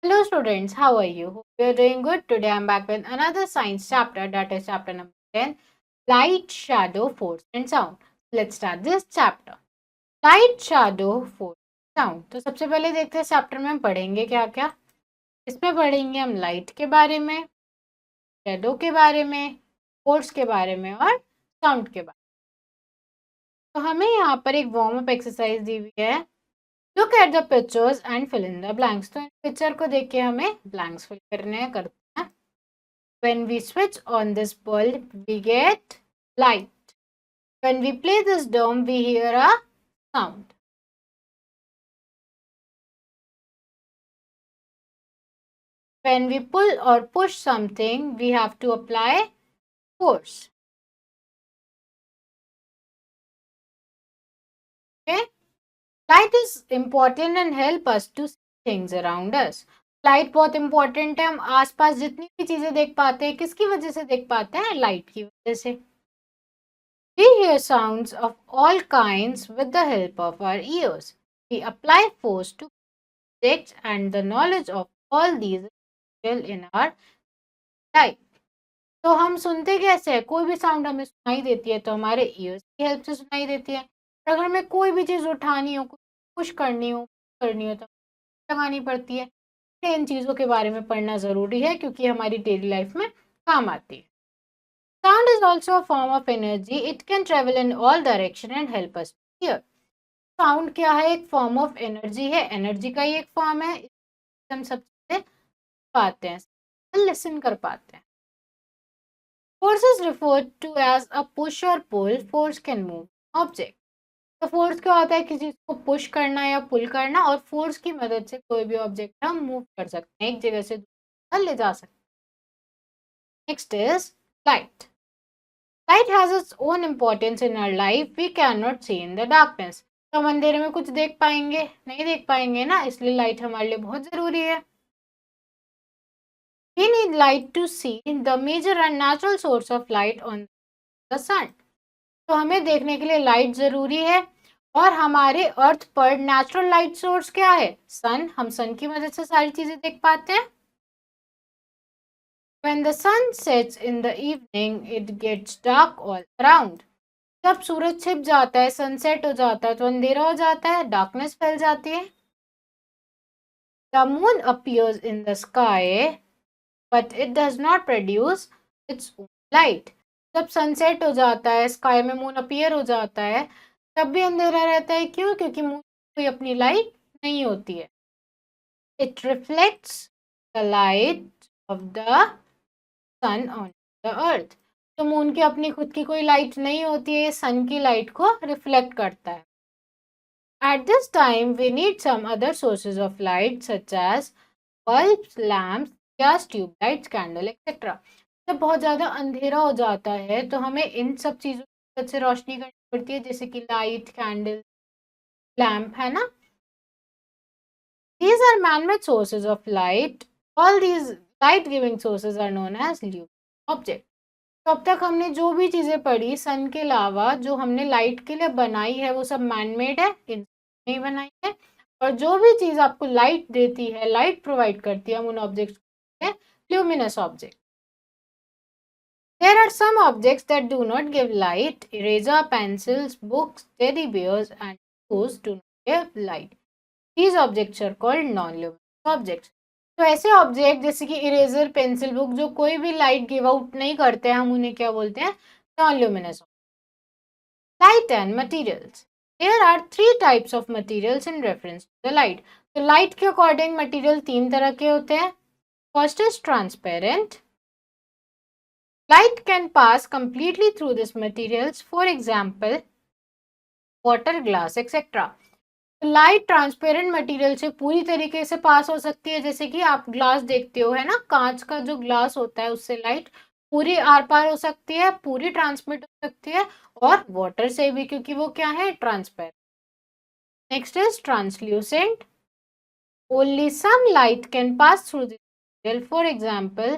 Hello students, how are you? Hope you are doing good. Today I am back with another science chapter, that is chapter number 10, Light, Shadow, Force and Sound. Let's start this chapter. Light, Shadow, Force, Sound. तो सबसे पहले देखते हैं chapter में हम पढ़ेंगे क्या क्या। इसमें पढ़ेंगे हम लाइट के बारे में, शैडो के बारे में, फोर्स के बारे में और साउंड के बारे में। तो हमें यहाँ पर एक वार्म अप एक्सरसाइज दी हुई है। Look at the pictures and fill in the blanks. तो पिक्चर को देख के हमें ब्लैंक्स फिल करते हैं। When we switch on this bulb, we get light. When we play this drum, we hear a sound. When we pull or push something, we have to apply force. Okay? Light is important and help us to see things around us. Light बहुत important है। हम आसपास जितनी भी चीजें देख पाते हैं, किसकी वजह से देख पाते हैं? लाइट की वजह से। We hear sounds of all kinds with the help of our ears. We apply force to objects and the knowledge of all these in our life. तो हम सुनते कैसे हैं? कोई भी साउंड हमें सुनाई देती है तो हमारे ईयर्स की हेल्प से सुनाई देती है। अगर हमें कोई भी चीज़ उठानी हो, कुछ करनी हो तो लगानी पड़ती है। इन चीज़ों के बारे में पढ़ना ज़रूरी है क्योंकि हमारी डेली लाइफ में काम आती है। Sound is also a form of energy. It can travel in all direction and help us hear. Sound क्या है? एक फॉर्म ऑफ एनर्जी है। एनर्जी का ही एक फॉर्म है। हम सब चीज़ें पाते हैं, लिसन कर पाते हैं। Force is referred to as a push or pull. Force can move object. तो फोर्स क्या होता है? किसी चीज को पुश करना या पुल करना, और फोर्स की मदद से कोई भी ऑब्जेक्ट हम मूव कर सकते हैं, एक जगह से दूसरी जगह ले जा सकते हैं। Next is light. Light has its own importance in our life. We can not see in the darkness. तो हम अंधेरे में कुछ देख पाएंगे? नहीं देख पाएंगे ना, इसलिए लाइट हमारे लिए बहुत जरूरी है. We need light to see the major and natural source of light on the sun. तो हमें देखने के लिए लाइट जरूरी है, और हमारे अर्थ पर नेचुरल लाइट सोर्स क्या है? सन. हम सन की मदद से सारी चीजें देख पाते हैं. When the sun sets in the evening, it gets dark all around. जब सूरज छिप जाता है, सनसेट हो जाता है, तो अंधेरा हो जाता है, डार्कनेस फैल जाती है. The moon appears in the sky, but it does not produce its own light. जब सनसेट हो जाता है, स्काई में मून अपीयर हो जाता है, तब भी अंधेरा रहता है. क्यों? क्योंकि मून कोई अपनी लाइट नहीं होती है. It reflects the light of the sun on the earth. तो मून की अपनी खुद की कोई लाइट नहीं होती है, सन की लाइट को रिफ्लेक्ट करता है. At this time we need some other sources of light such as bulbs, lamps, gas tube lights, candle etcetera. जब बहुत ज़्यादा अंधेरा हो जाता है तो हमें इन सब चीज़ों की मदद से रोशनी करनी पड़ती है, जैसे कि लाइट, कैंडल, लैम्प, है ना. These are man-made sources of light. All these light-giving sources are known as luminous objects. तो अब तक हमने जो भी चीज़ें पढ़ी, सन के अलावा जो हमने लाइट के लिए बनाई है वो सब मैन-मेड है, नहीं बनाई है. और जो भी चीज़ आपको लाइट देती है, लाइट प्रोवाइड करती है, हम उन ऑब्जेक्ट्स को कहते हैं luminous object. There are some objects that do not give light. Eraser, pencils, books, teddy bears, and shoes do not give light. These objects are called non-luminous objects. तो ऐसे object जैसे कि इरेजर, पेंसिल, बुक जो कोई भी light give out नहीं करते हैं, हम उन्हें क्या बोलते हैं? Non luminous. Light and materials. There are 3 types of materials in reference to the light. तो लाइट के अकॉर्डिंग मटेरियल 3 तरह के होते हैं. First is transparent. Light can pass completely through these materials, for example, water, glass, etc. Light transparent material से पूरी तरीके से पास हो सकती है, जैसे कि आप ग्लास देखते हो, है ना, कांच का जो ग्लास होता है उससे लाइट पूरी आर पार हो सकती है, पूरी ट्रांसमिट हो सकती है. और वाटर से भी, क्योंकि वो क्या है? Transparent. Next is translucent. Only some light can pass through this material, for example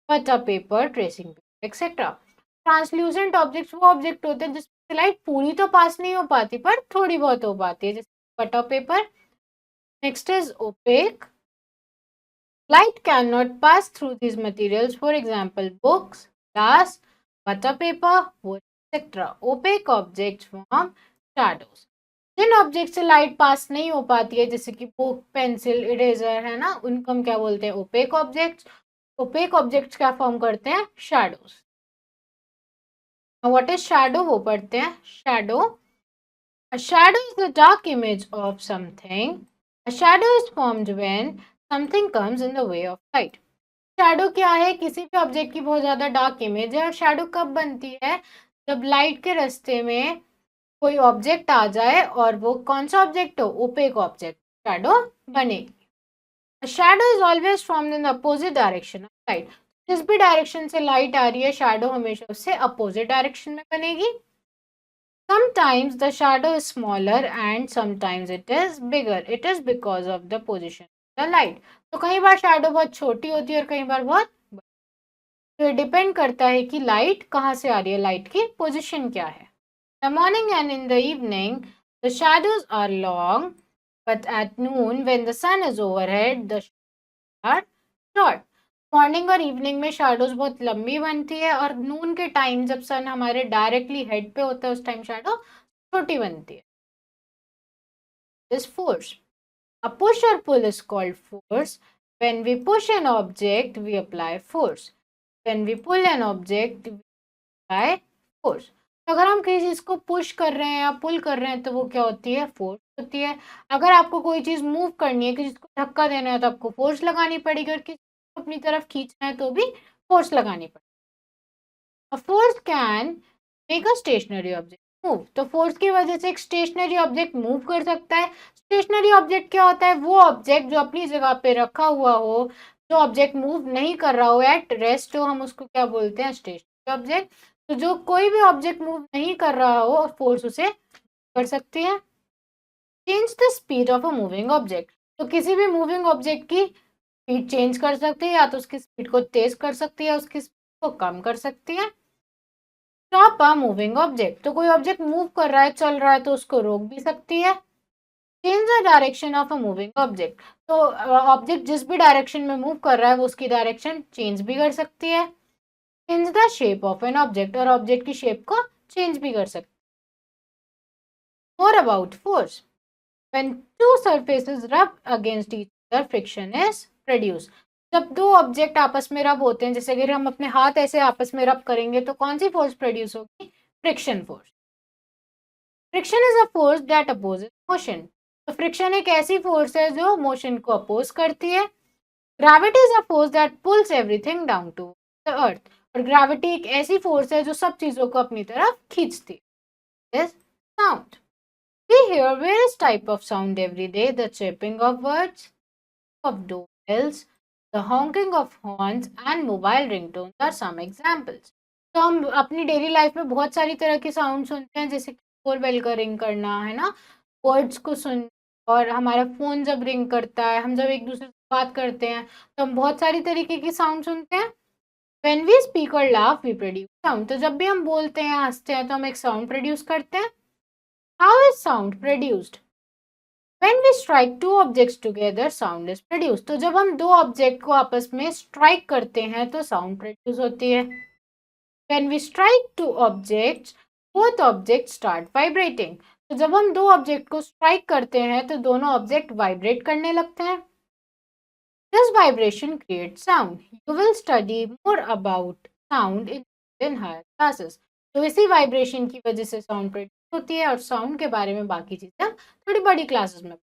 butter paper, tracing paper, etcetera. Translucent objects वो ऑब्जेक्ट होते हैं जिसमें लाइट पूरी तो पास नहीं हो पाती, पर थोड़ी बहुत हो पाती है, जैसे butter paper. Next is opaque. Light cannot pass through these materials, for example, books, glass, butter paper, wood, etc. Opaque objects form shadows. Jin object से लाइट पास नहीं हो पाती है, जैसे कि बुक, पेंसिल, इरेजर, है ना, उनको हम क्या बोलते हैं? Opaque objects. ओपेक ऑब्जेक्ट्स क्या फॉर्म करते हैं? शैडोज. What is shadow? वो पढ़ते हैं. Shadow, a shadow is the dark image of something. A shadow is formed when something comes in the way of light. Shadow क्या है? किसी भी ऑब्जेक्ट की बहुत ज्यादा डार्क इमेज है. और शैडो कब बनती है? जब लाइट के रास्ते में कोई ऑब्जेक्ट आ जाए, और वो कौन सा ऑब्जेक्ट हो? Opaque object. शैडो बनेगी. Shadow is always from in opposite direction of light. जिस भी डायरेक्शन से लाइट आ रही है, शैडो हमेशा उससे अपोजिट डायरेक्शन में बनेगी. Sometimes the shadow is smaller and sometimes it is bigger. It is because of the position of the light. तो कई बार शैडो बहुत छोटी होती है और कई बार बहुत बड़ी. तो ये डिपेंड करता है कि लाइट कहाँ से आ रही है, लाइट की पोजीशन क्या है. The morning and in the evening, the shadows are long, but at noon, when the sun is overhead, the shadows are short. Morning और इवनिंग में शैडोज बहुत लंबी बनती है, और नून के टाइम जब सन हमारे डायरेक्टली हेड पे होता है, उस टाइम शैडो छोटी बनती है. This force. A push or pull is called force. When we push an object, we apply force. When we pull an object, we apply force. तो अगर हम किसी चीज को पुश कर रहे हैं या पुल कर रहे हैं, तो वो क्या होती है? फोर्स होती है. अगर आपको कोई चीज मूव करनी है, किसी को धक्का देना है, तो आपको फोर्स लगानी पड़ेगी, और किसी को अपनी तरफ खींचना है तो भी फोर्स लगानी पड़ेगी. A force can make a stationary object move. तो फोर्स की वजह से एक स्टेशनरी ऑब्जेक्ट मूव कर सकता है. स्टेशनरी ऑब्जेक्ट क्या होता है? वो ऑब्जेक्ट जो अपनी जगह पे रखा हुआ हो, जो ऑब्जेक्ट मूव नहीं कर रहा हो, एट रेस्ट हो, हम उसको क्या बोलते हैं? Stationary object. तो जो कोई भी ऑब्जेक्ट मूव नहीं कर रहा हो, फोर्स उसे कर सकती है. Change the speed of a moving object. तो किसी भी मूविंग ऑब्जेक्ट की स्पीड चेंज कर सकती है, या तो उसकी स्पीड को तेज कर सकती है, उसकी स्पीड को कम कर सकती है. Stop a moving object. तो कोई ऑब्जेक्ट मूव कर रहा है, चल रहा है, तो उसको रोक भी सकती है. Change the direction of a moving object. तो ऑब्जेक्ट जिस भी डायरेक्शन में मूव कर रहा है, वो उसकी डायरेक्शन चेंज भी कर सकती है. Change the shape of an object. और ऑब्जेक्ट की शेप को चेंज भी कर सकती है. More about force. When two surfaces rub against each other, friction is produce. जब दो ऑब्जेक्ट आपस में रब होते हैं, जैसे अगर हम अपने हाथ ऐसे आपस में रब करेंगे, तो कौन सी फोर्स प्रोड्यूस होगी? Friction force. Friction is a force that opposes motion. तो फ्रिक्शन एक ऐसी फोर्स है जो मोशन को अपोज करती है. Gravity is a force that pulls everything down to the earth. और ग्रेविटी एक ऐसी फोर्स है जो सब चीजों को अपनी तरफ खींचती है. Sound. We hear various type of sound every day. The chirping of birds, of doorbells, the honking of horns and mobile ringtones are some examples. तो हम अपनी डेली लाइफ में बहुत सारी तरह के साउंड सुनते हैं, जैसे डोरबेल का रिंग करना, है ना, वर्ड्स को सुन, और हमारा फोन जब रिंग करता है, हम जब एक दूसरे से बात करते हैं, तो हम बहुत सारी तरीके की साउंड सुनते हैं. When we speak or laugh, we produce sound. तो जब भी हम बोलते हैं, हंसते हैं, तो हम एक साउंड प्रोड्यूस करते हैं. How is sound produced? When we strike two objects together, sound is produced. तो जब हम दो ऑब्जेक्ट को आपस में स्ट्राइक करते हैं, तो साउंड प्रोड्यूस होती है. When we strike two objects, both objects start vibrating. तो जब हम दो ऑब्जेक्ट को स्ट्राइक करते हैं, तो दोनों ऑब्जेक्ट वाइब्रेट करने लगते हैं. This vibration creates sound. You will study more about sound in higher classes. तो इसी वाइब्रेशन की वजह से साउंड प्रोड्यूस होती है, और साउंड के बारे में बाकी चीजें थोड़ी बड़ी क्लासेस में.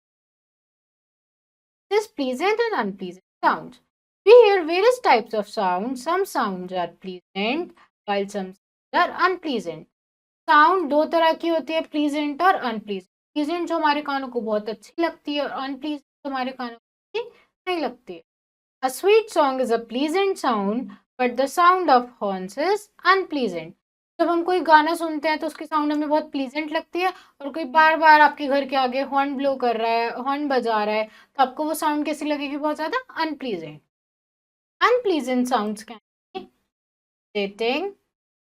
This pleasant and unpleasant sounds. We hear various types of sounds. Some sounds are pleasant while some are unpleasant. Sound दो तरह की होती है, प्लीजेंट और अनप्लीजेंट. प्लीजेंट जो हमारे कानों को बहुत अच्छी लगती है, और अनप्लीजेंट जो हमारे कानों को अच्छी नहीं लगती है. A sweet song is a pleasant sound, but the sound of horns is unpleasant. जब हम कोई गाना सुनते हैं, तो उसकी साउंड हमें बहुत प्लीजेंट लगती है, और कोई बार बार आपके घर के आगे हॉर्न ब्लो कर रहा है, हॉर्न बजा रहा है, तो आपको वो साउंड कैसी लगेगी? बहुत ज्यादा unpleasant. Unpleasant sounds can be irritating.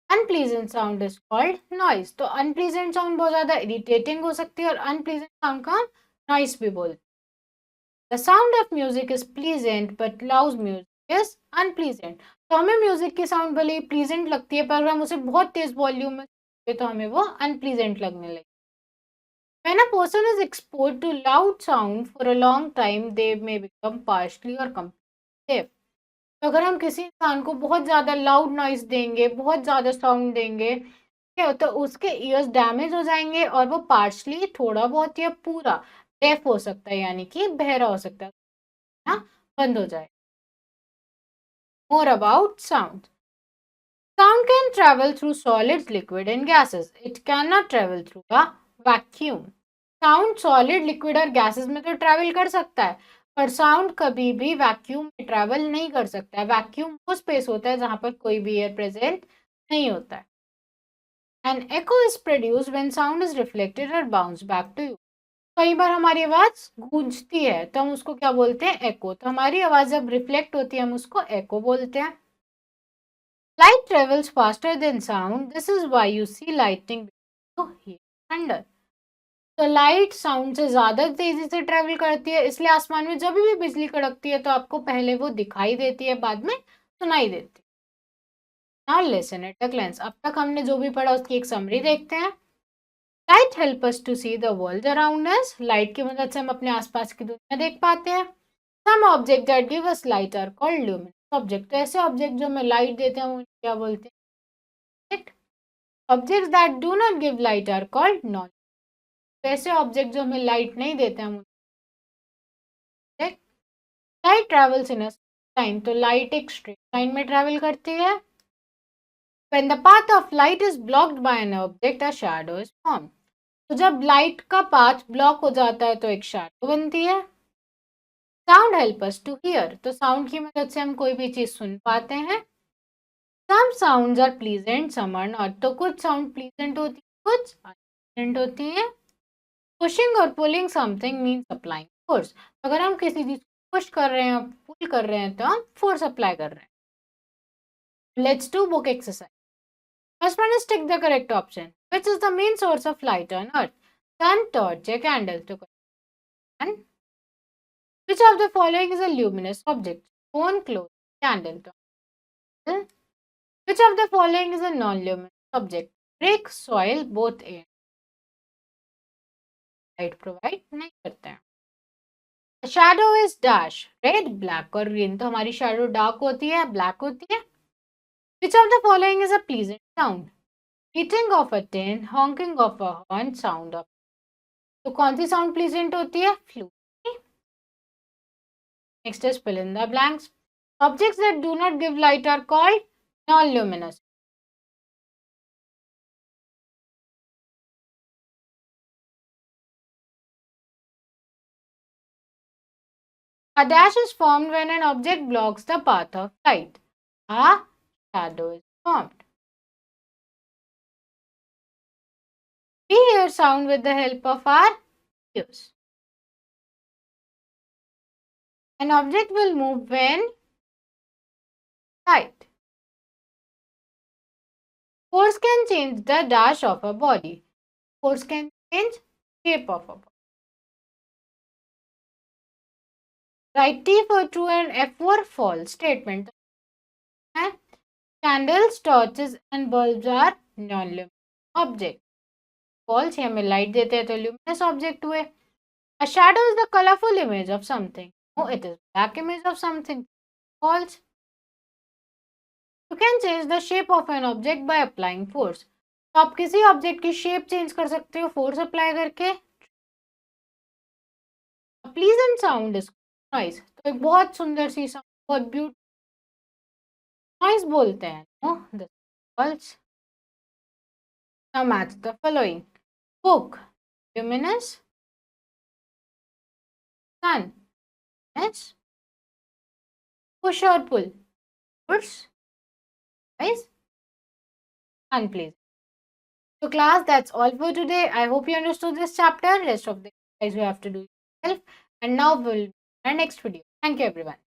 Unpleasant sound is called noise. तो अनप्लीजेंट साउंड बहुत ज्यादा इरिटेटिंग हो सकती है, और अनप्लीजेंट साउंड का नॉइज भी बोलते हैं. The sound of music is pleasant but loud music is unpleasant. तो हमें म्यूजिक की साउंड भले ही प्लीजेंट लगती है, पर अगर हम उसे बहुत तेज वॉल्यूम में तो हमें वो अनप्लीजेंट लगने लगे। When a person is exposed to loud sound for a long time, they may become partially or completely deaf. तो अगर हम किसी इंसान को बहुत ज़्यादा लाउड नॉइज देंगे, बहुत ज़्यादा साउंड देंगे, ठीक है, तो उसके ईयर्स डैमेज हो जाएंगे और वो पार्शली, थोड़ा बहुत या पूरा डेफ हो सकता है, यानी कि बहरा हो सकता है ना, बंद हो जाए। More about sound. Sound can travel through solids, liquid and gases. It cannot travel through a vacuum. Sound solid, liquid और गैसेस में तो ट्रैवल कर सकता है, पर साउंड कभी भी वैक्यूम में ट्रैवल नहीं कर सकता है। वैक्यूम वो स्पेस होता है जहां पर कोई भी एयर प्रेजेंट नहीं होता है। An echo is produced when sound is reflected और बाउंस बैक टू यू। कई बार हमारी आवाज गूंजती है तो हम उसको क्या बोलते हैं? एको। तो हमारी आवाज जब रिफ्लेक्ट होती है हम उसको एको बोलते हैं। Light travels faster than sound, this is why you see lightning thunder. तो लाइट साउंड से ज्यादा तेजी से ट्रेवल करती है, इसलिए आसमान में जब भी बिजली कड़कती है तो आपको पहले वो दिखाई देती है, बाद में सुनाई देती है। Now listen at a glens. अब तक हमने जो भी पढ़ा उसकी एक समरी देखते हैं। Light help us to see the world around us. Light की मदद से हम अपने आसपास की दुनिया देख पाते हैं। Some object that give us light are called luminous object. तो ऐसे ऑब्जेक्ट जो हमें लाइट देते हैं वो क्या बोलते हैं? Objects that do not give light are called non. ऐसे ऑब्जेक्ट जो हमें लाइट नहीं देते हैं, light travels in a line. तो लाइट एक स्ट्रेट लाइन में ट्रेवल करती है। When the path of light is blocked by an object, a shadow is formed. तो जब लाइट का पाथ ब्लॉक हो जाता है तो एक शैडो बनती है। Sound help us to hear. तो साउंड की मदद से हम कोई भी चीज सुन पाते हैं। Some sounds are pleasant, some are not. तो कुछ साउंड प्लीजेंट होती है, कुछ अनप्लीजेंट होती है। पुशिंग और pulling something means applying force. अगर हम किसी चीज को पुश कर रहे हैं, पुल कर रहे हैं, तो हम फोर्स अप्लाई कर रहे हैं। Let's do book exercise. First one is tick the correct option. Which is the main source of light on earth? Sun, torch, a candle. To and which of the following is a luminous object? Phone, clothes, candle. To which of the following is a non-luminous object? Brick, soil, both air. Light provide नहीं करते हैं। The shadow is dash, red, black और green. तो हमारी shadow dark होती है, black होती है। Which of the following is a pleasant sound? Beating of a tin, honking of a horn, sound of। तो कौन सी साउंड प्लीजेंट होती है? Flute. Next is fill in the blanks. Objects that do not give light are called non-luminous. A dash is formed when an object blocks the path of light. A shadow is formed. We hear sound with the help of our ears. An object will move when light. Force can change the dash of a body. Force can change shape of a body. Write T for true and F for false statement. Candles, torches and bulbs are non-luminous objects. False, हमें light देते हैं तो luminous object हुए। A shadow is the colorful image of something. No, it is black image of something. False. You can change the shape of an object by applying force. तो आप किसी object की shape change कर सकते हो force apply करके। Pleasant sound is noise. तो एक बहुत सुंदर सी साउंड, बहुत ब्यूटीफुल नॉइज बोलते हैं। No, the false. Now match the following. Book, luminous. Sun, yes. Push or pull, force, guys, unpleasant. So class, that's all for today. I hope you understood this chapter. Rest of the exercise you have to do yourself. And now we'll meet in our next video. Thank you everyone.